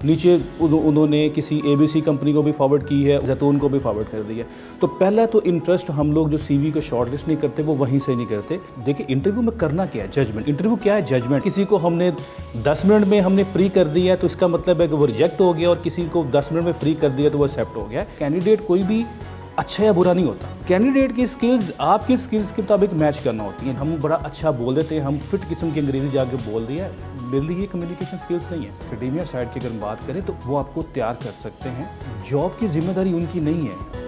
नीचे उन्होंने किसी ABC कंपनी को भी फॉरवर्ड की है, जैतून को भी फॉरवर्ड कर दी है। तो पहला तो इंटरेस्ट हम लोग जो CV को शॉर्टलिस्ट नहीं करते वो वहीं से नहीं करते। देखिए इंटरव्यू में करना क्या है, जजमेंट। इंटरव्यू क्या है, जजमेंट। किसी को हमने 10 मिनट में हमने फ्री कर दिया है तो इसका मतलब है कि वो रिजेक्ट हो गया, और किसी को 10 मिनट में फ्री कर दिया तो वो एक्सेप्ट हो गया। कैंडिडेट कोई भी अच्छा या बुरा नहीं होता। कैंडिडेट की स्किल्स आपकी स्किल्स के मुताबिक मैच करना होती हैं। हम बड़ा अच्छा बोल देते हैं, हम फिट किस्म की अंग्रेजी जाके बोल दिया, मेरे लिए ये कम्युनिकेशन स्किल्स नहीं है। एकेडेमिया साइड की अगर हम बात करें तो वो आपको तैयार कर सकते हैं, जॉब की जिम्मेदारी उनकी नहीं है।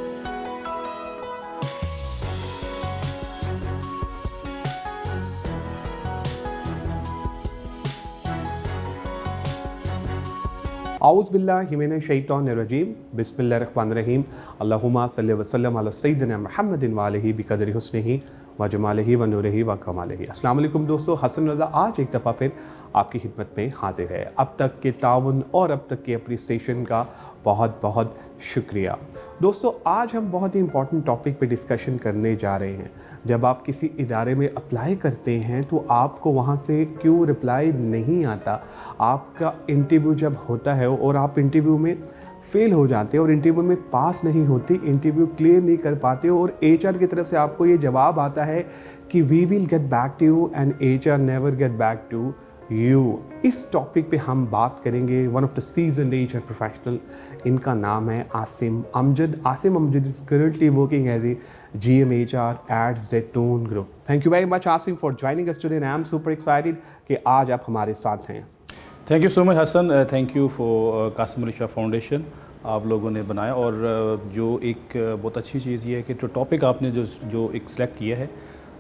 औज़ुबिल्लाहिमिनश्शैतानिर्रजीम बिस्मिल्लाहिर्रहमानिर्रहीम अल्लाहुम्मा सल्लि व सल्लिम अला सय्यिदिना मुहम्मदिन व आलिहि बिक़दरि हुस्निही व जमालिही व नूरिही व कमालिही। अस्सलाम वालेकुम दोस्तों, हसन रज़ा आज एक दफ़ा फिर आपकी खिदमत में हाजिर है। अब तक के ताउन और अब तक के अप्रिसिएशन का बहुत बहुत शुक्रिया। दोस्तों आज हम बहुत ही इंपॉर्टेंट टॉपिक पे डिस्कशन करने जा रहे हैं। जब आप किसी इदारे में अप्लाई करते हैं तो आपको वहाँ से क्यों रिप्लाई नहीं आता, आपका इंटरव्यू जब होता है और आप इंटरव्यू में फेल हो जाते हो और इंटरव्यू में पास नहीं होती, इंटरव्यू क्लियर नहीं कर पाते हो और HR की तरफ से आपको ये जवाब आता है कि we will get back to you and HR never get back to you. इस टॉपिक पे हम बात करेंगे one of the seasoned HR professional, इनका नाम है Asim Amjad. Asim Amjad is currently working as a GM HR at Zaytoon Group. Thank you very much Asim for joining us today and I am super excited कि आज आप हमारे साथ हैं। Thank you so much Hasan, thank you for Qasim Ali Shah Foundation, आप लोगों ने बनाया। और जो एक बहुत अच्छी चीज़ ये है कि जो टॉपिक आपने जो एक सेलेक्ट किया है,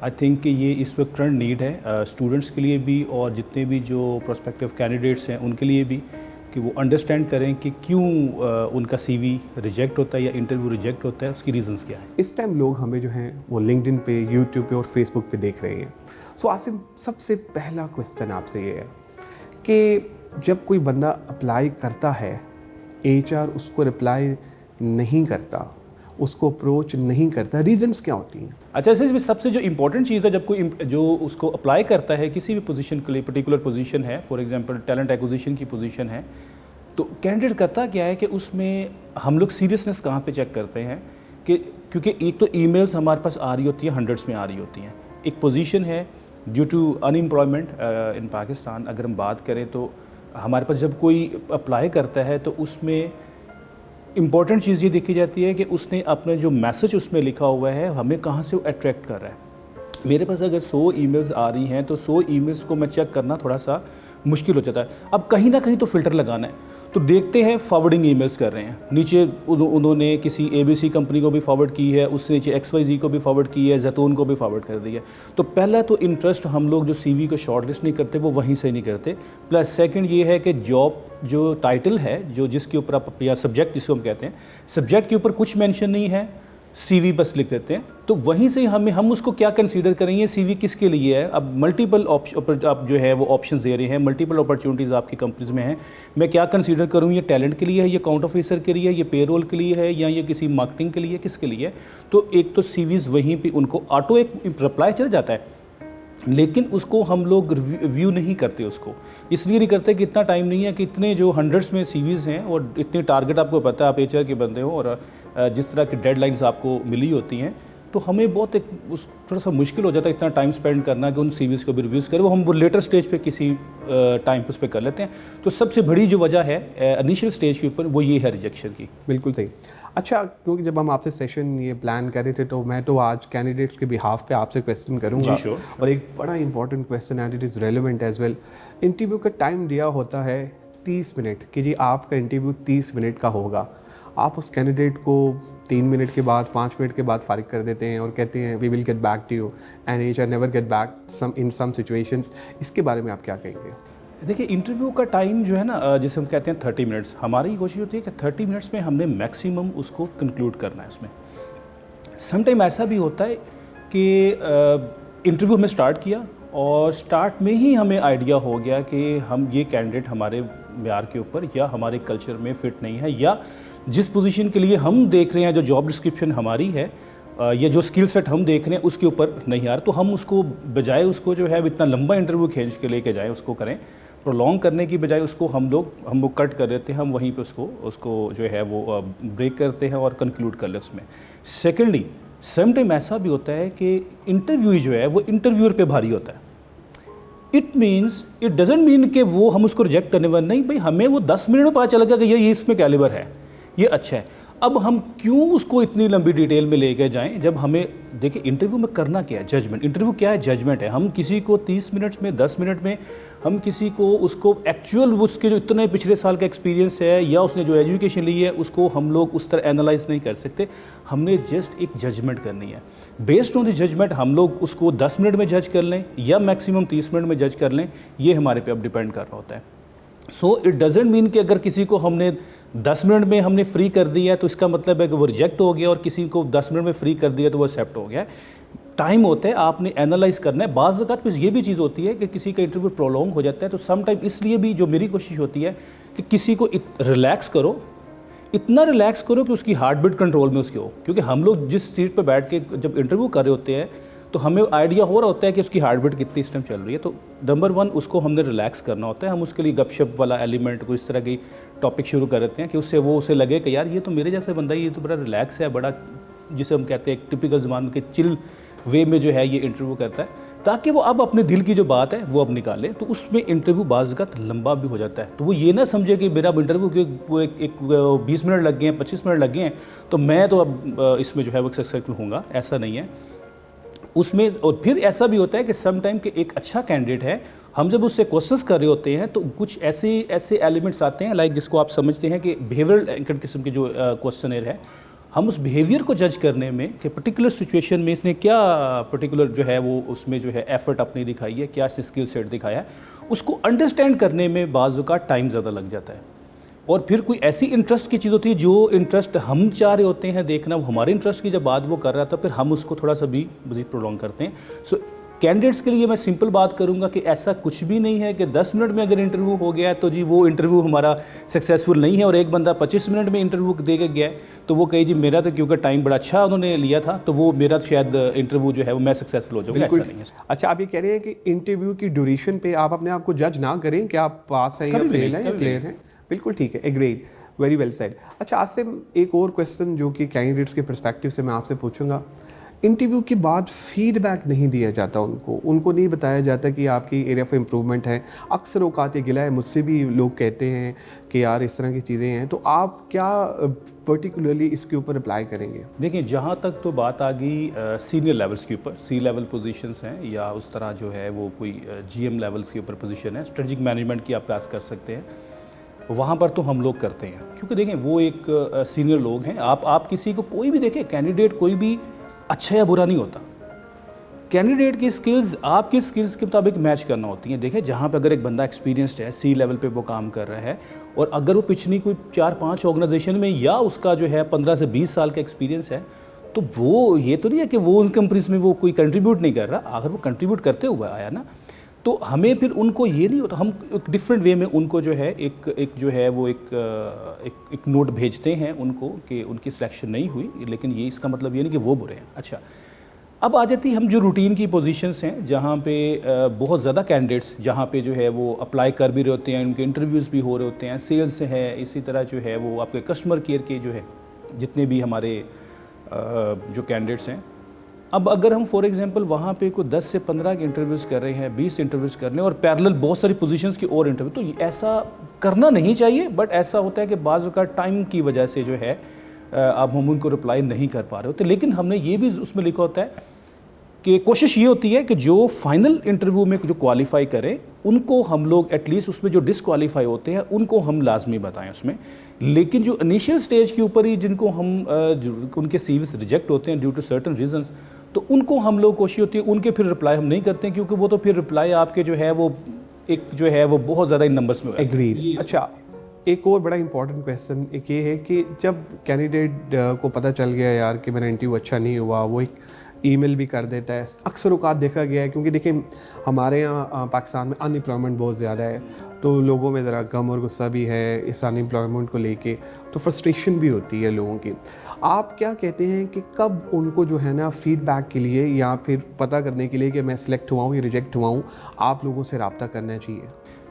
आई थिंक कि ये इस वक्त करंट नीड है स्टूडेंट्स के लिए भी और जितने भी जो प्रोस्पेक्टिव कैंडिडेट्स हैं उनके लिए भी, कि वो अंडरस्टैंड करें कि क्यों उनका CV रिजेक्ट होता है या इंटरव्यू रिजेक्ट होता है, उसकी रीजंस क्या है। इस टाइम लोग हमें जो हैं वो लिंक्डइन पे, यूट्यूब पे और फेसबुक पे देख रहे हैं। सो आसिम, सबसे पहला क्वेश्चन आपसे ये है कि जब कोई बंदा अप्लाई करता है, HR उसको रिप्लाई नहीं करता, उसको अप्रोच नहीं करता, रीजंस क्या होती हैं? अच्छा, इसमें सबसे जो इम्पोर्टेंट चीज़ है, जब कोई जो उसको अप्लाई करता है किसी भी पोजीशन के लिए, पर्टिकुलर पोजीशन है, फॉर एग्जांपल टैलेंट एक्विजिशन की पोजीशन है, तो कैंडिडेट करता क्या है कि उसमें हम लोग सीरियसनेस कहाँ पे चेक करते हैं कि क्योंकि एक तो ईमेल्स हमारे पास आ रही होती हैं, हंड्रेड्स में आ रही होती हैं। एक पोजीशन है due to unemployment in Pakistan, अगर हम बात करें तो हमारे पास जब कोई अप्लाई करता है तो उसमें इम्पॉर्टेंट चीज़ ये देखी जाती है कि उसने अपने जो मैसेज उसमें लिखा हुआ है हमें कहाँ से वो अट्रैक्ट कर रहा है। मेरे पास अगर 100 ईमेल्स आ रही हैं तो 100 ईमेल्स को मैं चेक करना थोड़ा सा मुश्किल हो जाता है। अब कहीं ना कहीं तो फ़िल्टर लगाना है, तो देखते हैं फॉरवर्डिंग ईमेल्स कर रहे हैं, नीचे उन्होंने किसी ABC कंपनी को भी फॉरवर्ड की है, उससे नीचे XYZ को भी फॉरवर्ड की है, जैतून को भी फॉरवर्ड कर दी है। तो पहला तो इंटरेस्ट हम लोग जो CV को शॉर्टलिस्ट नहीं करते वो वहीं से नहीं करते। प्लस सेकंड ये है कि जॉब जो टाइटल है, जो जिसके ऊपर आप या सब्जेक्ट जिसको हम कहते हैं, सब्जेक्ट के ऊपर कुछ मेंशन नहीं है, CV बस लिख देते हैं, तो वहीं से हम उसको क्या कंसीडर करेंगे, CV किसके लिए है। अब मल्टीपल आप जो है वो ऑप्शंस दे रहे हैं, मल्टीपल अपॉर्चुनिटीज़ आपकी कंपनीज में हैं, मैं क्या कंसीडर करूँ, ये टैलेंट के लिए है, ये अकाउंट ऑफिसर के लिए है, ये पेरोल के लिए है, या ये किसी मार्केटिंग के लिए, किसके लिए है। तो एक तो CVs वहीं पे उनको ऑटो एक रिप्लाई चल जाता है, लेकिन उसको हम लोग व्यू नहीं करते। उसको इसलिए नहीं करते कि इतना टाइम नहीं है कि इतने जो हंड्रेड्स में CVs हैं और इतने टारगेट आपको पता है, आप HR के बंदे हो और जिस तरह की डेडलाइंस आपको मिली होती हैं, तो हमें बहुत थोड़ा सा मुश्किल हो जाता है इतना टाइम स्पेंड करना कि उन CVs को भी रिव्यूज़ करें। वो हम लेटर स्टेज पे किसी टाइम पे उस पर कर लेते हैं। तो सबसे बड़ी जो वजह है इनिशियल स्टेज के ऊपर वो ये है रिजेक्शन की। बिल्कुल सही। अच्छा, क्योंकि जब हम आपसे सेशन ये प्लान कर रहे थे तो मैं तो आज कैंडिडेट्स के बिहाफ पे आपसे क्वेश्चन करूंगा। sure. और एक बड़ा important question and it is relevant as well. Interview का टाइम दिया होता है 30 मिनट कि जी आपका इंटरव्यू 30 मिनट का होगा। आप उस कैंडिडेट को 3 मिनट के बाद, 5 मिनट के बाद फारिग कर देते हैं और कहते हैं we will get back to you and HR never get back in some situations. इसके बारे में आप क्या कहेंगे? देखिए, इंटरव्यू का टाइम जो है ना, जिसे हम कहते हैं 30 मिनट्स, हमारी कोशिश होती है कि 30 मिनट्स में हमने मैक्सिमम उसको कंक्लूड करना है। उसमें समटाइम ऐसा भी होता है कि इंटरव्यू हमने स्टार्ट किया और स्टार्ट में ही हमें आइडिया हो गया कि हम ये कैंडिडेट हमारे म्यार के ऊपर या हमारे कल्चर में फ़िट नहीं है, या जिस पोजीशन के लिए हम देख रहे हैं, जो जॉब डिस्क्रिप्शन हमारी है या जो स्किल सेट हम देख रहे हैं उसके ऊपर नहीं आ रहा, तो हम उसको बजाय उसको जो है इतना लंबा इंटरव्यू खींच के लेके जाएँ, उसको करें प्रोलॉन्ग करने की बजाय उसको हम लोग कट कर देते हैं, हम वहीं पे उसको जो है वो ब्रेक करते हैं और कंक्लूड कर ले उसमें। सेकेंडली, सम टाइम ऐसा भी होता है कि इंटरव्यू जो है वो इंटरव्यूअर पे भारी होता है। इट डजेंट मीन कि वो हम उसको रिजेक्ट करने वाले, नहीं भाई, हमें वो 10 मिनट में पता चला गया कि ये इसमें कैलिबर है, ये अच्छा है। अब हम क्यों उसको इतनी लंबी डिटेल में लेके जाएं जब हमें, देखिए इंटरव्यू में करना क्या है, जजमेंट। इंटरव्यू क्या है, जजमेंट है। हम किसी को 30 मिनट में, 10 मिनट में हम किसी को उसको एक्चुअल उसके जो इतने पिछले साल का एक्सपीरियंस है या उसने जो एजुकेशन ली है उसको हम लोग उस तरह एनालाइज नहीं कर सकते। हमने जस्ट एक जजमेंट करनी है। बेस्ड ऑन द जजमेंट हम लोग उसको 10 मिनट में जज कर लें या मैक्सिमम 30 मिनट में जज कर लें, ये हमारे पे अब डिपेंड कर रहा होता है। सो इट डजेंट मीन कि अगर किसी को हमने 10 मिनट में हमने फ्री कर दिया है तो इसका मतलब है कि वो रिजेक्ट हो गया, और किसी को 10 मिनट में फ्री कर दिया तो वो एक्सेप्ट हो गया। टाइम होता है, आपने एनालाइज करना है। बाज़ वक़्त पे ये भी चीज़ होती है कि किसी का इंटरव्यू प्रोलॉन्ग हो जाता है, तो सम टाइम इसलिए भी जो मेरी कोशिश होती है कि किसी को रिलैक्स करो, इतना रिलैक्स करो कि उसकी हार्ट बीट कंट्रोल में उसकी हो। क्योंकि हम लोग जिस सीट पर बैठ के जब इंटरव्यू कर रहे होते हैं तो हमें आइडिया हो रहा होता है कि उसकी हार्ट बीट कितनी इस टाइम चल रही है। तो नंबर 1 उसको हमने रिलैक्स करना होता है। हम उसके लिए गपशप वाला एलिमेंट को इस तरह की टॉपिक शुरू कर देते हैं कि उससे उसे लगे कि यार ये तो मेरे जैसा बंदा, ये तो बड़ा रिलैक्स है, बड़ा जिसे हम कहते हैं एक टिपिकल ज़माने के चिल वे में जो है ये इंटरव्यू करता है, ताकि वो अब अपने दिल की जो बात है वो अब निकाले। तो उसमें इंटरव्यू बाज़ वक़्त लंबा भी हो जाता है। तो वो ये ना समझे कि मेरा इंटरव्यू के वो एक 20 मिनट लग गए हैं, 25 मिनट लग गए हैं तो मैं तो अब इसमें जो है वो सक्सेसफुल होऊंगा, ऐसा नहीं है उसमें। और फिर ऐसा भी होता है कि सम टाइम के एक अच्छा कैंडिडेट है, हम जब उससे क्वेश्चंस कर रहे होते हैं तो कुछ ऐसे एलिमेंट्स आते हैं लाइक जिसको आप समझते हैं कि बिहेवियरल एंकर किस्म के जो क्वेश्चनर है, हम उस बिहेवियर को जज करने में कि पर्टिकुलर सिचुएशन में इसने क्या पर्टिकुलर जो है वो उसमें जो है एफर्ट अपनी दिखाई है, क्या स्किल सेट दिखाया है, उसको अंडरस्टैंड करने में बाज़ का टाइम ज़्यादा लग जाता है। और फिर कोई ऐसी इंटरेस्ट की चीज़ होती है जो इंटरेस्ट हम चाह रहे होते हैं देखना, वो हमारे इंटरेस्ट की जब बात वो कर रहा था, फिर हम उसको थोड़ा सा भी मज़ीद प्रोलॉन्ग करते हैं। सो कैंडिडेट्स के लिए मैं सिंपल बात करूंगा कि ऐसा कुछ भी नहीं है कि 10 मिनट में अगर इंटरव्यू हो गया तो जी वो इंटरव्यू हमारा सक्सेसफुल नहीं है, और एक बंदा 25 मिनट में इंटरव्यू दे के गया है तो वो कहे जी मेरा तो क्योंकि टाइम बड़ा अच्छा उन्होंने लिया था तो वो मेरा शायद इंटरव्यू जो है वो मैं सक्सेसफुल हो जाऊँगा, ऐसा नहीं है। अच्छा, आप ये कह रहे हैं कि इंटरव्यू की ड्यूरेशन पे आप अपने आप को जज ना करें कि आप पास हैं या फेल हैं या क्लियर हैं। बिल्कुल ठीक है, एग्रीड, वेरी वेल सेड। अच्छा, आज से एक और क्वेश्चन जो कि कैंडिडेट्स के पर्सपेक्टिव से मैं आपसे पूछूंगा, इंटरव्यू के बाद फीडबैक नहीं दिया जाता उनको नहीं बताया जाता कि आपकी एरिया ऑफ इम्प्रूवमेंट है। अक्सर औकात ये गिला है, मुझसे भी लोग कहते हैं कि यार इस तरह की चीज़ें हैं, तो आप क्या पर्टिकुलरली इसके ऊपर अप्लाई करेंगे? देखिए, जहाँ तक तो बात आ गई सीनियर लेवल्स के ऊपर, सी लेवल पोजीशंस हैं या उस तरह जो है वो कोई GM लेवल्स के ऊपर पोजीशन है, स्ट्रेटजिक मैनेजमेंट की आप पास कर सकते हैं, वहाँ पर तो हम लोग करते हैं। क्योंकि देखें वो एक सीनियर लोग हैं। आप किसी को कोई भी देखें, कैंडिडेट कोई भी अच्छा या बुरा नहीं होता। कैंडिडेट की स्किल्स आपकी स्किल्स के मुताबिक मैच करना होती हैं। देखिए, जहाँ पे अगर एक बंदा एक्सपीरियंस्ड है, सी लेवल पे वो काम कर रहा है, और अगर वो पिछली कोई 4-5 ऑर्गेनाइजेशन में या उसका जो है 15 से 20 साल का एक्सपीरियंस है, तो वो ये तो नहीं है कि वो उन कंपनीज में वो कोई कंट्रीब्यूट नहीं कर रहा। अगर वो कंट्रीब्यूट करते हुए आया ना, तो हमें फिर उनको ये नहीं होता, हम एक डिफरेंट वे में उनको जो है एक जो है वो एक नोट भेजते हैं उनको कि उनकी सिलेक्शन नहीं हुई, लेकिन ये इसका मतलब ये नहीं कि वो बुरे हैं। अच्छा, अब आ जाती हम जो रूटीन की पोजीशंस हैं जहाँ पे बहुत ज़्यादा कैंडिडेट्स जहाँ पे जो है वो अप्लाई कर भी रहे होते हैं, उनके इंटरव्यूज़ भी हो रहे होते हैं, सेल्स है, इसी तरह जो है वो आपके कस्टमर केयर के जो है जितने भी हमारे जो कैंडिडेट्स हैं। अब अगर हम फॉर एग्जांपल वहाँ पे कोई 10 से 15 के इंटरव्यूज़ कर रहे हैं, 20 इंटरव्यूज़ कर रहे हैं और पैरेलल बहुत सारी पोजीशंस की और इंटरव्यू, तो ऐसा करना नहीं चाहिए। बट ऐसा होता है कि बाज़ का टाइम की वजह से जो है अब हम उनको रिप्लाई नहीं कर पा रहे होते। लेकिन हमने ये भी उसमें लिखा होता है कि कोशिश ये होती है कि जो फाइनल इंटरव्यू में जो क्वालिफाई करें उनको हम लोग एटलीस्ट, उसमें जो डिसक्वालीफाई होते हैं उनको हम लाजमी बताएं उसमें। लेकिन जो इनिशियल स्टेज के ऊपर ही जिनको हम उनके सीवीज रिजेक्ट होते हैं ड्यू टू सर्टन रीजंस, तो उनको हम लोग कोशिश होती है उनके फिर रिप्लाई हम नहीं करते हैं, क्योंकि वो तो फिर रिप्लाई आपके जो है वो एक जो है वो बहुत ज़्यादा इन नंबर्स में एग्रीड। अच्छा, एक और बड़ा इंपॉर्टेंट क्वेश्चन एक ये है कि जब कैंडिडेट को पता चल गया यार कि मेरा इंटरव्यू अच्छा नहीं हुआ, वो एक ईमेल भी कर देता है। अक्सर औकात देखा गया है, क्योंकि देखिए हमारे यहाँ पाकिस्तान में अनएम्प्लॉयमेंट बहुत ज़्यादा है, तो लोगों में ज़रा गम और गुस्सा भी है इस अनएम्प्लॉयमेंट को लेके, तो फ्रस्ट्रेशन भी होती है लोगों की। आप क्या कहते हैं कि कब उनको जो है ना फीडबैक के लिए या फिर पता करने के लिए कि मैं सिलेक्ट हुआ हूँ या रिजेक्ट हुआ हूँ, आप लोगों से रब्ता करना चाहिए?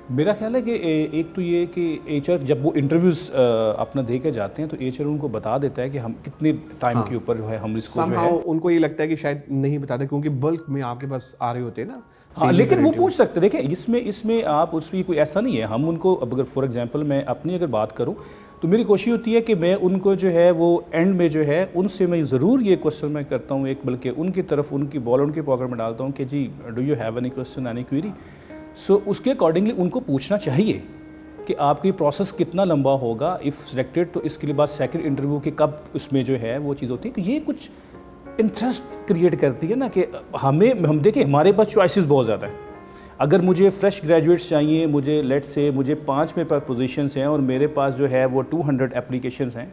मेरा ख्याल है कि एक तो ये कि एचआर जब वो इंटरव्यूज़ अपना दे के जाते हैं तो एचआर उनको बता देता है कि हम कितने टाइम के ऊपर जो है हम इसको जो है उनको ये लगता है कि शायद नहीं बताते क्योंकि बल्क में आपके पास आ रहे होते हैं ना। हाँ, लेकिन वो पूछ सकते हैं। देखिए इसमें आप उसकी कोई ऐसा नहीं है, हम उनको अब अगर फॉर एग्जांपल मैं अपनी अगर बात करूं तो मेरी कोशिश होती है कि मैं उनको जो है वो एंड में जो है उनसे मैं ज़रूर ये क्वेश्चन मैं करता हूँ एक, बल्कि उनकी तरफ उनकी बॉल उनके पॉकेट में डालता हूँ कि ji do you have any question any query. So उसके अकॉर्डिंगली उनको पूछना चाहिए कि आपकी प्रोसेस कितना लंबा होगा, इफ़ सिलेक्टेड तो इसके लिए बाद सेकंड इंटरव्यू के कब उसमें जो है वो चीज़ होती है कि ये कुछ इंटरेस्ट क्रिएट करती है ना कि हम देखें हमारे पास चॉइसेस बहुत ज़्यादा है। अगर मुझे फ्रेश ग्रेजुएट्स चाहिए, मुझे लेट्स से मुझे 5 मेरे पास पोजीशंस हैं और मेरे पास जो है वो 200 एप्लीकेशंस हैं,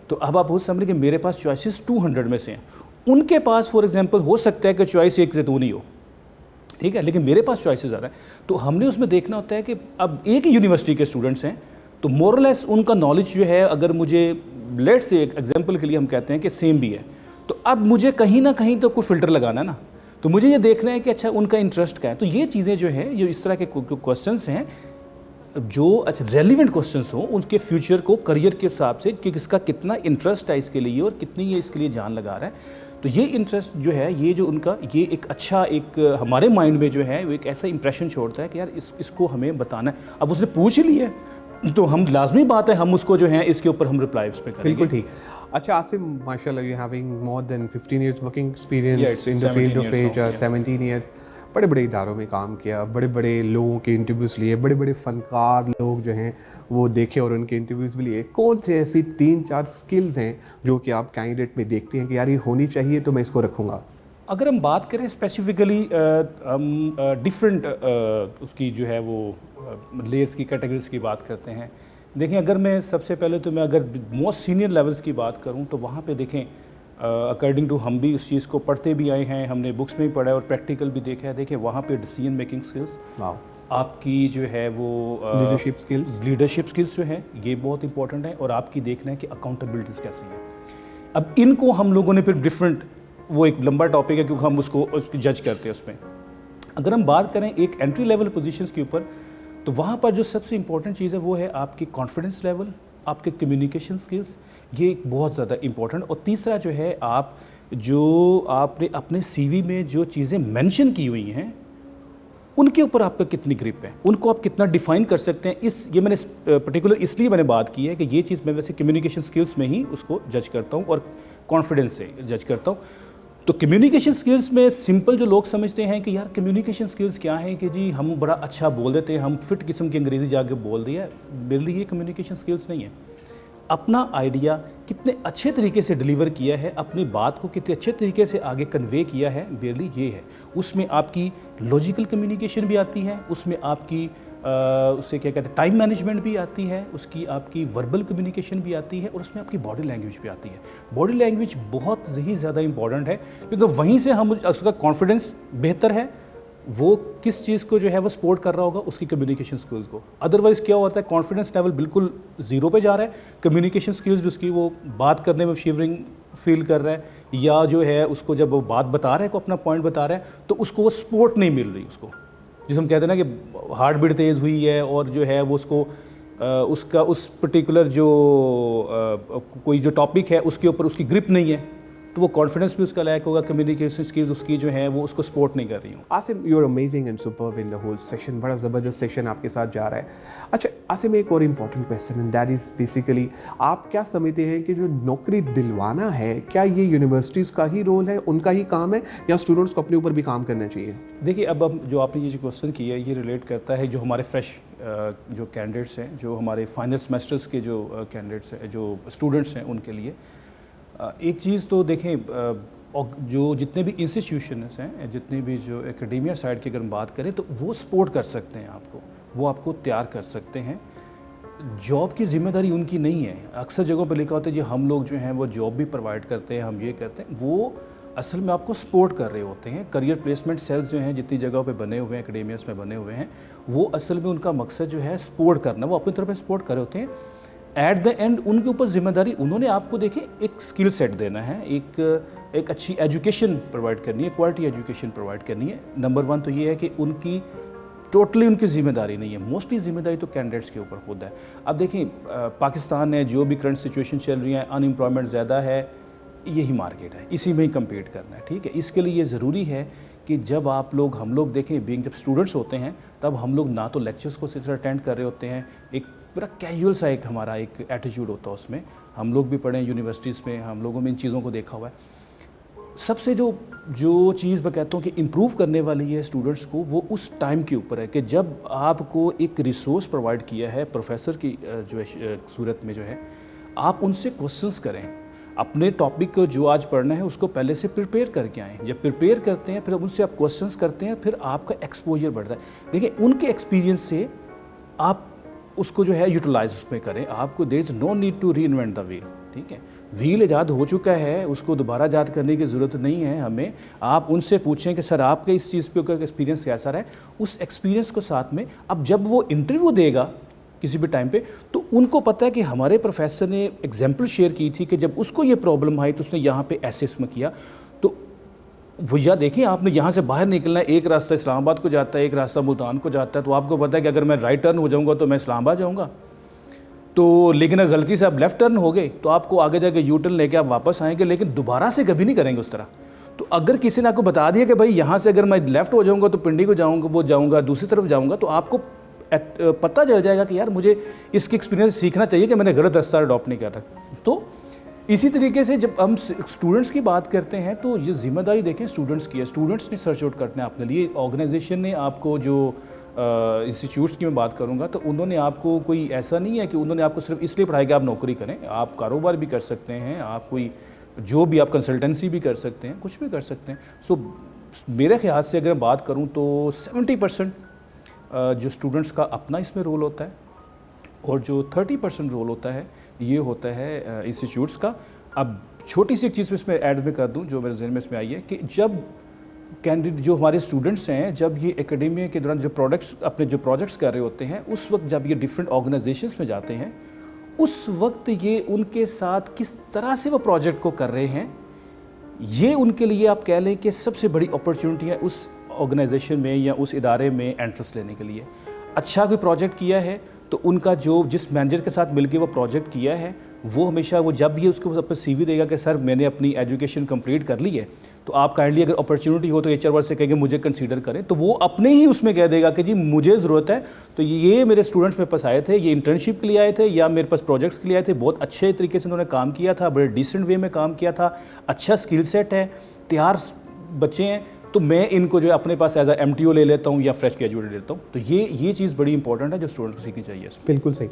तो अब आप वो समझ कि मेरे पास चॉइसेस 200 में से हैं। उनके पास फॉर एग्जांपल हो सकता है कि चॉइस एक से दो नहीं हो, ठीक है, लेकिन मेरे पास चॉइसेस ज़्यादा हैं। तो हमने उसमें देखना होता है कि अब एक ही यूनिवर्सिटी के स्टूडेंट्स हैं तो मोरलेस उनका नॉलेज जो है, अगर मुझे लेट्स से एक एग्जाम्पल के लिए हम कहते हैं कि सेम भी है, तो अब मुझे कहीं ना कहीं तो कोई फ़िल्टर लगाना है ना, तो मुझे ये देखना है कि अच्छा उनका इंटरेस्ट क्या है। तो ये चीज़ें जो है ये इस तरह के क्वेश्चंस हैं जो अच्छा रेलिवेंट क्वेश्चंस हों उनके फ्यूचर को करियर के हिसाब से कि किसका कितना इंटरेस्ट है इसके लिए और कितनी ये इसके लिए जान लगा रहा है। तो ये इंटरेस्ट जो है ये जो उनका ये एक अच्छा एक हमारे माइंड में जो है वो एक ऐसा इंप्रेशन छोड़ता है कि यार इसको हमें बताना है। अब उसने पूछ ही लिया तो हम लाजमी बात है हम उसको जो है इसके ऊपर हम रिप्लाई उस पर करेंगे। बिल्कुल ठीक। अच्छा आसिम, माशाल्लाह you having more than 15 years working experience in the field of HR, 17 years बड़े बड़े इदारों में काम किया, बड़े बड़े लोगों के इंटरव्यूज़ लिए, बड़े बड़े फ़नकार लोग जो हैं वो देखे और उनके इंटरव्यूज़ भी लिए। कौन से ऐसी 3-4 स्किल्स हैं जो कि आप कैंडिडेट में देखते हैं कि यार ये होनी चाहिए तो मैं इसको रखूँगा? अगर हम बात करें स्पेसिफिकली हम डिफरेंट उसकी जो है वो लेयर्स की कैटेगरीज की बात करते हैं। देखें अगर मैं सबसे पहले तो मैं अगर मोस्ट सीनियर लेवल्स की बात करूं तो वहाँ पे देखें अकॉर्डिंग टू हम भी उस चीज़ को पढ़ते भी आए हैं, हमने बुक्स में भी पढ़ा है और प्रैक्टिकल भी देखा है। देखें वहाँ पे डिसीजन मेकिंग स्किल्स, आपकी जो है वो लीडरशिप स्किल्स जो है ये बहुत इंपॉर्टेंट है, और आपकी देखना है कि अकाउंटेबिलिटीज़ कैसी हैं। अब इनको हम लोगों ने फिर डिफरेंट, वो एक लंबा टॉपिक है क्योंकि हम उसको जज करते हैं उसमें। अगर हम बात करें एक एंट्री लेवल पोजीशंस के ऊपर तो वहाँ पर जो सबसे इंपॉर्टेंट चीज़ है वो है आपकी कॉन्फिडेंस लेवल, आपके कम्युनिकेशन स्किल्स, ये बहुत ज़्यादा इंपॉर्टेंट। और तीसरा जो है आप जो आपने अपने सीवी में जो चीज़ें मेंशन की हुई हैं उनके ऊपर आपका कितनी ग्रिप है, उनको आप कितना डिफाइन कर सकते हैं। ये मैंने पर्टिकुलर इसलिए मैंने बात की है कि ये चीज़ मैं वैसे कम्युनिकेशन स्किल्स में ही उसको जज करता हूँ और कॉन्फिडेंस से जज करता हूँ। तो कम्युनिकेशन स्किल्स में सिंपल जो लोग समझते हैं कि यार कम्युनिकेशन स्किल्स क्या है कि जी हम बड़ा अच्छा बोल देते हैं, हम फिट किस्म की अंग्रेज़ी जाके बोल दिया, मेरे लिए ये कम्युनिकेशन स्किल्स नहीं है। अपना आइडिया कितने अच्छे तरीके से डिलीवर किया है, अपनी बात को कितने अच्छे तरीके से आगे कन्वे किया है, मेरे लिए ये है। उसमें आपकी लॉजिकल कम्युनिकेशन भी आती है, उसमें आपकी उससे क्या कहते हैं टाइम मैनेजमेंट भी आती है, उसकी आपकी वर्बल कम्युनिकेशन भी आती है और उसमें आपकी बॉडी लैंग्वेज भी आती है। बॉडी लैंग्वेज बहुत ही ज़्यादा इंपॉर्टेंट है क्योंकि वहीं से हम उसका कॉन्फिडेंस बेहतर है, वो किस चीज़ को जो है वो सपोर्ट कर रहा होगा उसकी कम्युनिकेशन स्किल्स को। अदरवाइज़ क्या होता है कॉन्फिडेंस लेवल बिल्कुल ज़ीरो पे जा रहा है, कम्युनिकेशन स्किल्स भी उसकी वो बात करने में शिवरिंग फील कर रहा है, या जो है उसको जब वो बात बता रहा है को अपना पॉइंट बता रहा है तो उसको वो सपोर्ट नहीं मिल रही उसको, जिसे हम कहते हैं ना कि हार्ट बीट तेज़ हुई है और जो है वो उसको उसका उस पर्टिकुलर जो कोई जो टॉपिक है उसके ऊपर उसकी ग्रिप नहीं है, तो वो कॉन्फिडेंस भी उसका लैक होगा, कम्युनिकेशन स्किल्स उसकी जो है वो उसको सपोर्ट नहीं कर रही हूँ। Asim, you are amazing and superb in the whole session, बड़ा ज़बरदस्त सेशन आपके साथ जा रहा है। अच्छा आसिम, एक और important question and that is basically आप क्या समझते हैं कि जो नौकरी दिलवाना है क्या ये यूनिवर्सिटीज़ का ही रोल है, उनका ही काम है, या स्टूडेंट्स को अपने ऊपर भी काम करना चाहिए? देखिए अब जो आपने ये जो क्वेश्चन किया है ये रिलेट करता है जो हमारे फ्रेश जो कैंडिडेट्स हैं, जो हमारे फाइनल सेमेस्टर्स के जो कैंडिडेट्स हैं, जो स्टूडेंट्स हैं, उनके लिए एक चीज़ तो देखें जो जितने भी इंस्टीट्यूशंस हैं, जितने भी जो एकेडेमिया साइड की अगर हम बात करें तो वो सपोर्ट कर सकते हैं आपको, वो आपको तैयार कर सकते हैं। जॉब की जिम्मेदारी उनकी नहीं है। अक्सर जगहों पर लिखा होता है जी हम लोग जो हैं वो जॉब भी प्रोवाइड करते हैं, हम ये करते हैं, वो असल में आपको सपोर्ट कर रहे होते हैं। करियर प्लेसमेंट सेल्स जो हैं जितनी जगहों पे बने हुए हैं, एकेडेमियास में बने हुए हैं, वो असल में उनका मकसद जो है सपोर्ट करना, वो अपनी तरफ से सपोर्ट कर रहे होते हैं। एट द एंड उनके ऊपर जिम्मेदारी, उन्होंने आपको देखें एक स्किल सेट देना है, एक अच्छी एजुकेशन प्रोवाइड करनी है, क्वालिटी एजुकेशन प्रोवाइड करनी है। नंबर 1 तो ये है कि उनकी टोटली उनकी ज़िम्मेदारी नहीं है, मोस्टली ज़िम्मेदारी तो कैंडिडेट्स के ऊपर खुद है। अब देखिए पाकिस्तान है, जो भी करंट सिचुएशन चल रही है, अनएम्प्लॉयमेंट ज़्यादा है, यही मार्केट है, इसी में ही कम्पीट करना है, ठीक है। इसके लिए ये ज़रूरी है कि जब हम लोग देखें बीइंग जब स्टूडेंट्स होते हैं तब हम लोग ना तो लेक्चर्स को इस तरह अटेंड कर रहे होते हैं, एक पूरा कैजुअल सा एक हमारा एक एटीट्यूड होता है उसमें। हम लोग भी पढ़े यूनिवर्सिटीज़ में, हम लोगों में इन चीज़ों को देखा हुआ है। सबसे जो चीज़ मैं कहता हूँ कि इम्प्रूव करने वाली है स्टूडेंट्स को, वो उस टाइम के ऊपर है कि जब आपको एक रिसोर्स प्रोवाइड किया है प्रोफेसर की जो है सूरत में, जो है आप उनसे क्वेश्चंस करें। अपने टॉपिक को जो आज पढ़ना है उसको पहले से प्रिपेयर करके आएँ। जब प्रिपेयर करते हैं फिर उनसे आप क्वेश्चंस करते हैं, फिर आपका एक्सपोजर बढ़ता है। देखिए उनके एक्सपीरियंस से आप उसको जो है यूटिलाइज उसमें करें। आपको there is no need to reinvent the wheel, ठीक है। व्हील ईजाद हो चुका है, उसको दोबारा ईजाद करने की ज़रूरत नहीं है हमें। आप उनसे पूछें कि सर आपके इस चीज़ पे एक्सपीरियंस कैसा रहा है। उस एक्सपीरियंस को साथ में अब जब वो इंटरव्यू देगा किसी भी टाइम पे, तो उनको पता है कि हमारे प्रोफेसर ने एग्जाम्पल शेयर की थी कि जब उसको ये प्रॉब्लम आई तो उसने यहाँ पे ऐसे इसमें किया। तो भैया देखिए आपने यहाँ से बाहर निकलना है, एक रास्ता इस्लामाबाद को जाता है, एक रास्ता मुल्तान को जाता है, तो आपको पता है कि अगर मैं राइट टर्न हो जाऊँगा तो मैं इस्लामाबाद जाऊँगा, तो लेकिन अगर गलती से आप लेफ़्ट टर्न हो गए तो आपको आगे जाके यू टर्न लेके आप वापस आएंगे, लेकिन दोबारा से कभी नहीं करेंगे उस तरह। तो अगर किसी ने आपको बता दिया कि भाई यहाँ से अगर मैं लेफ़्ट हो जाऊँगा तो पिंडी को जाऊँगा दूसरी तरफ जाऊँगा, तो आपको पता चल जाएगा कि यार मुझे इसकी एक्सपीरियंस सीखना चाहिए कि मैंने गलत रास्ता अडॉप्ट नहीं कर रहा। तो इसी तरीके से जब हम स्टूडेंट्स की बात करते हैं तो ये जिम्मेदारी देखें स्टूडेंट्स की है। स्टूडेंट्स ने सर्च आउट करना है अपने लिए। ऑर्गेनाइजेशन ने आपको जो इंस्टीट्यूट्स की मैं बात करूंगा तो उन्होंने आपको कोई ऐसा नहीं है कि उन्होंने आपको सिर्फ इसलिए पढ़ाया कि आप नौकरी करें। आप कारोबार भी कर सकते हैं, आप कोई जो भी आप कंसल्टेंसी भी कर सकते हैं, कुछ भी कर सकते हैं। सो मेरे ख्याल से अगर बात करूँ तो 70% जो स्टूडेंट्स का अपना इसमें रोल होता है और जो 30% रोल होता है ये होता है इंस्टीट्यूट्स का। अब छोटी सी एक चीज़ इसमें ऐड में कर दूं जो मेरे जहन में इसमें आई है कि जब कैंडिडेट जो हमारे स्टूडेंट्स हैं, जब ये एकेडमी के दौरान जो प्रोजेक्ट्स कर रहे होते हैं, उस वक्त जब ये डिफरेंट ऑर्गेनाइजेशंस में जाते हैं, उस वक्त ये उनके साथ किस तरह से वो प्रोजेक्ट को कर रहे हैं, ये उनके लिए आप कह लें कि सबसे बड़ी अपॉर्चुनिटी है उस ऑर्गेनाइजेशन में या उस इदारे में एंट्रेंस लेने के लिए। अच्छा कोई प्रोजेक्ट किया है तो उनका जो जिस मैनेजर के साथ मिलके वो प्रोजेक्ट किया है, वो हमेशा वो जब भी उसको अपना CV देगा कि सर मैंने अपनी एजुकेशन कंप्लीट कर ली है, तो आप काइंडली अगर अपॉर्चुनिटी हो तो HR वाले से कहेंगे मुझे कंसीडर करें, तो वो अपने ही उसमें कह देगा कि जी मुझे ज़रूरत है। तो ये मेरे स्टूडेंट्स मेरे पास आए थे, ये इंटर्नशिप के लिए आए थे या मेरे पास प्रोजेक्ट्स के लिए आए थे, बहुत अच्छे तरीके से उन्होंने काम किया था, बड़े डिसेंट वे में काम किया था, अच्छा स्किल सेट है, तैयार बच्चे हैं, तो मैं इनको जो है अपने पास एज MTO ले लेता हूँ या फ्रेश ग्रेजुएट लेता हूँ। तो ये चीज़ बड़ी इंपॉर्टेंट है जो स्टूडेंट्स को सीखनी चाहिए। बिल्कुल सही।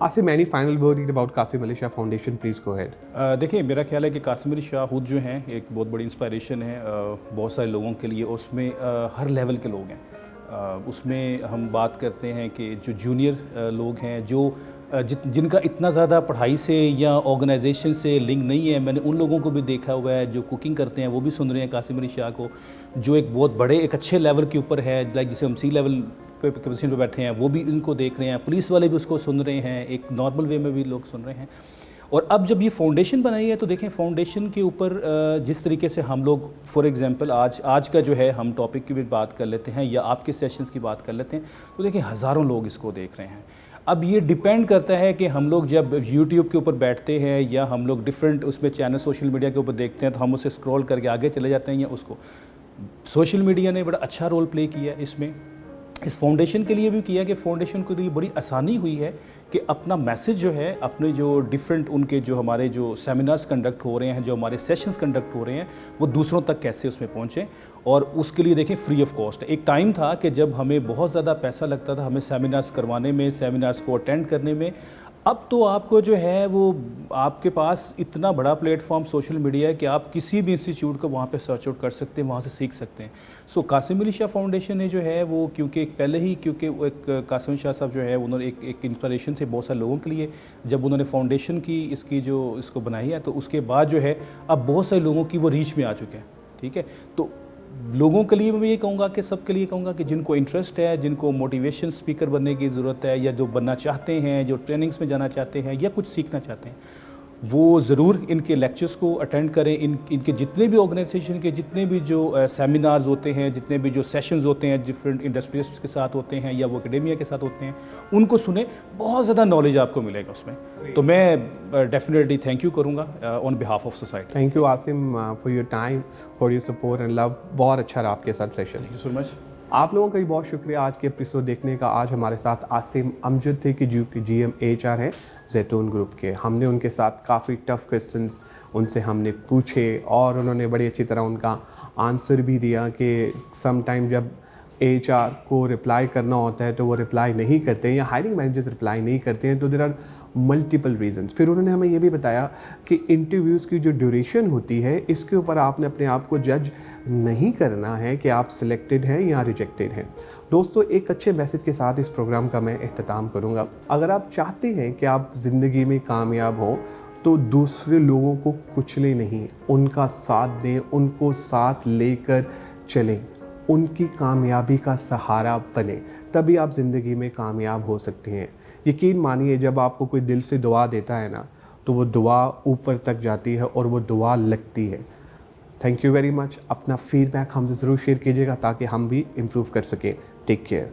Asim, any final word about Qasim Ali Shah foundation, please go ahead. देखिए मेरा ख्याल है कि कासिम अली शाह खुद जो हैं एक बहुत बड़ी इंस्पायरेशन है बहुत सारे लोगों के लिए। उसमें हर लेवल के लोग हैं। उसमें हम बात करते हैं कि जो जूनियर लोग हैं, जो जिनका इतना ज़्यादा पढ़ाई से या ऑर्गेनाइजेशन से लिंक नहीं है, मैंने उन लोगों को भी देखा हुआ है। जो कुकिंग करते हैं वो भी सुन रहे हैं कासिम अली शाह को, जो एक बहुत बड़े एक अच्छे लेवल के ऊपर है, लाइक जिसे हम C लेवल पे पोजीशन पे बैठे हैं, वो भी इनको देख रहे हैं। पुलिस वाले भी उसको सुन रहे हैं, एक नॉर्मल वे में भी लोग सुन रहे हैं। और अब जब ये फाउंडेशन बनाई है तो देखें फाउंडेशन के ऊपर जिस तरीके से हम लोग फॉर एग्जांपल आज का जो है हम टॉपिक की भी बात कर लेते हैं या आपके सेशंस की बात कर लेते हैं, तो देखें हज़ारों लोग इसको देख रहे हैं। अब ये डिपेंड करता है कि हम लोग जब यूट्यूब के ऊपर बैठते हैं या हम लोग डिफरेंट उसमें चैनल सोशल मीडिया के ऊपर देखते हैं तो हम उसे स्क्रॉल करके आगे चले जाते हैं या उसको। सोशल मीडिया ने बड़ा अच्छा रोल प्ले किया इसमें, इस फाउंडेशन के लिए भी किया कि फाउंडेशन के लिए बड़ी आसानी हुई है कि अपना मैसेज जो है अपने जो डिफरेंट उनके जो हमारे जो सेमिनार्स कंडक्ट हो रहे हैं, जो हमारे सेशंस कंडक्ट हो रहे हैं, वो दूसरों तक कैसे उसमें पहुँचें। और उसके लिए देखें फ्री ऑफ कॉस्ट। एक टाइम था कि जब हमें बहुत ज़्यादा पैसा लगता था हमें सेमिनार्स करवाने में, सेमिनार्स को अटेंड करने में। अब तो आपको जो है वो आपके पास इतना बड़ा प्लेटफॉर्म सोशल मीडिया है कि आप किसी भी इंस्टीट्यूट को वहाँ पे सर्च आउट कर सकते हैं, वहाँ से सीख सकते हैं। सो कासिम अली शाह फाउंडेशन ने जो है वो क्योंकि वो एक कासिम शाह साहब जो है उन्होंने एक इंस्पिरेशन थे बहुत सारे लोगों के लिए। जब उन्होंने फाउंडेशन की इसको बनाई है तो उसके बाद जो है अब बहुत सारे लोगों की वो रीच में आ चुके हैं, ठीक है। तो लोगों के लिए मैं ये कहूँगा कि सबके लिए कहूँगा कि जिनको इंटरेस्ट है, जिनको मोटिवेशन स्पीकर बनने की ज़रूरत है या जो बनना चाहते हैं, जो ट्रेनिंग्स में जाना चाहते हैं या कुछ सीखना चाहते हैं, वो ज़रूर इनके लेक्चर्स को अटेंड करें। इनके जितने भी ऑर्गेनाइजेशन के जितने भी जो सेमिनार्स होते हैं, जितने भी जो सेशंस होते हैं डिफरेंट इंडस्ट्रियलिस्ट्स के साथ होते हैं या वो एकेडेमिया के साथ होते हैं, उनको सुने, बहुत ज़्यादा नॉलेज आपको मिलेगा उसमें। तो मैं डेफिनेटली थैंक यू करूँगा on behalf of society. Thank you Asim for your time, for your support and love. बहुत अच्छा रहा आपके साथ session. Thank you so much. आप लोगों का भी बहुत शुक्रिया आज के एपिसोड देखने का। आज हमारे साथ आसिम अमजद थे कि जो कि GM HR हैं जैतून ग्रुप के। हमने उनके साथ काफ़ी टफ क्वेश्चंस उनसे हमने पूछे और उन्होंने बड़ी अच्छी तरह उनका आंसर भी दिया कि सम टाइम जब HR को रिप्लाई करना होता है तो वो रिप्लाई नहीं करते हैं या हायरिंग मैनेजर्स रिप्लाई नहीं करते हैं, तो देयर आर मल्टीपल रीजंस। फिर उन्होंने हमें ये भी बताया कि इंटरव्यूज़ की जो ड्यूरेशन होती है इसके ऊपर आपने अपने आप को जज नहीं करना है कि आप सिलेक्टेड हैं या रिजेक्टेड हैं। दोस्तों, एक अच्छे मैसेज के साथ इस प्रोग्राम का मैं अख्ताम करूँगा। अगर आप चाहते हैं कि आप ज़िंदगी में कामयाब हों तो दूसरे लोगों को कुचले नहीं, उनका साथ दें, उनको साथ लेकर चलें, उनकी कामयाबी का सहारा बने, तभी आप ज़िंदगी में कामयाब हो सकते हैं। यकीन मानिए, जब आपको कोई दिल से दुआ देता है ना तो वो दुआ ऊपर तक जाती है और वो दुआ लगती है। Thank you very much. अपना फीडबैक हमसे ज़रूर शेयर कीजिएगा ताकि हम भी इम्प्रूव कर सकें। Take care.